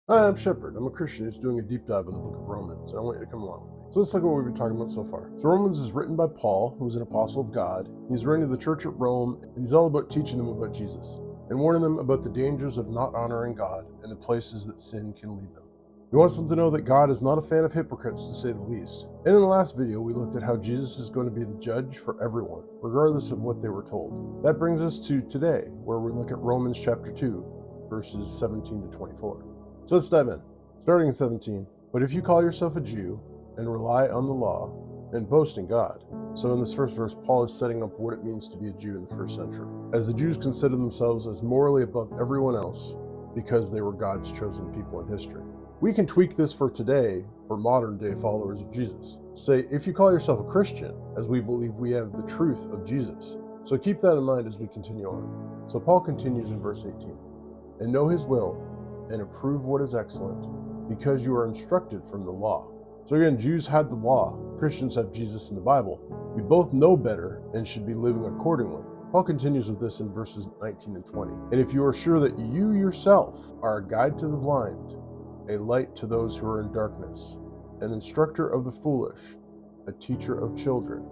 Hi, I'm Shepard. I'm a Christian who's doing a deep dive in the book of Romans, and I want you to come along with me. So let's look at what we've been talking about so far. So Romans is written by Paul, who's an apostle of God. He's writing to the church at Rome, and he's all about teaching them about Jesus and warning them about the dangers of not honoring God and the places that sin can lead them. He wants them to know that God is not a fan of hypocrites, to say the least. And in the last video, we looked at how Jesus is going to be the judge for everyone, regardless of what they were told. That brings us to today, where we look at Romans chapter 2, verses 17 to 24. So let's dive in. Starting in 17. But if you call yourself a Jew and rely on the law and boast in God. So in this first verse, Paul is setting up what it means to be a Jew in the first century, as the Jews considered themselves as morally above everyone else because they were God's chosen people in history. We can tweak this for today for modern day followers of Jesus. Say, if you call yourself a Christian, as we believe we have the truth of Jesus. So keep that in mind as we continue on. So Paul continues in verse 18. And know his will, and approve what is excellent, because you are instructed from the law. So again, Jews had the law, Christians have Jesus in the Bible. We both know better and should be living accordingly. Paul continues with this in verses 19 and 20. And if you are sure that you yourself are a guide to the blind, a light to those who are in darkness, an instructor of the foolish, a teacher of children,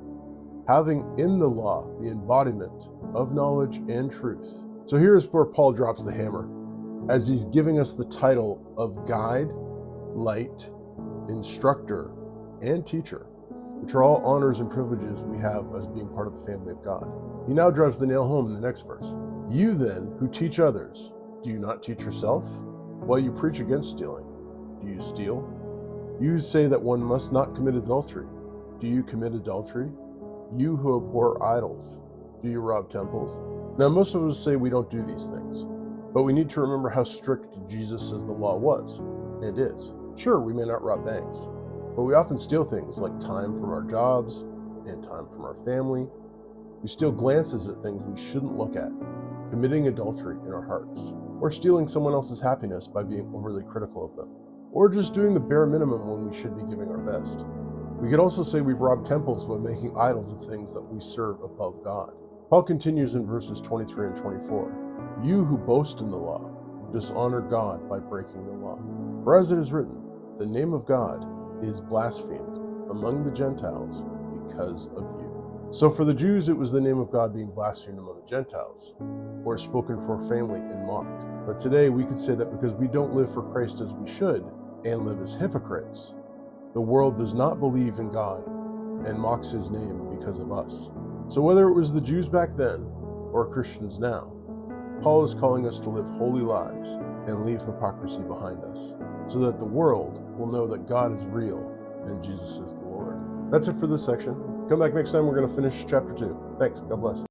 having in the law the embodiment of knowledge and truth. So here is where Paul drops the hammer, as he's giving us the title of guide, light, instructor, and teacher, which are all honors and privileges we have as being part of the family of God. He now drives the nail home in the next verse. You then, who teach others, do you not teach yourself? While you preach against stealing, do you steal? You say that one must not commit adultery. Do you commit adultery? You who abhor idols, do you rob temples? Now, most of us say we don't do these things, but we need to remember how strict Jesus says the law was, and is. Sure, we may not rob banks, but we often steal things like time from our jobs and time from our family. We steal glances at things we shouldn't look at, committing adultery in our hearts, or stealing someone else's happiness by being overly critical of them, or just doing the bare minimum when we should be giving our best. We could also say we rob temples by making idols of things that we serve above God. Paul continues in verses 23 and 24. You who boast in the law, dishonor God by breaking the law. For as it is written, the name of God is blasphemed among the Gentiles because of you. So for the Jews, it was the name of God being blasphemed among the Gentiles, or spoken profanely and mocked. But today we could say that because we don't live for Christ as we should, and live as hypocrites, the world does not believe in God and mocks his name because of us. So whether it was the Jews back then or Christians now, Paul is calling us to live holy lives and leave hypocrisy behind us, so that the world will know that God is real and Jesus is the Lord. That's it for this section. Come back next time, we're going to finish chapter 2. Thanks. God bless.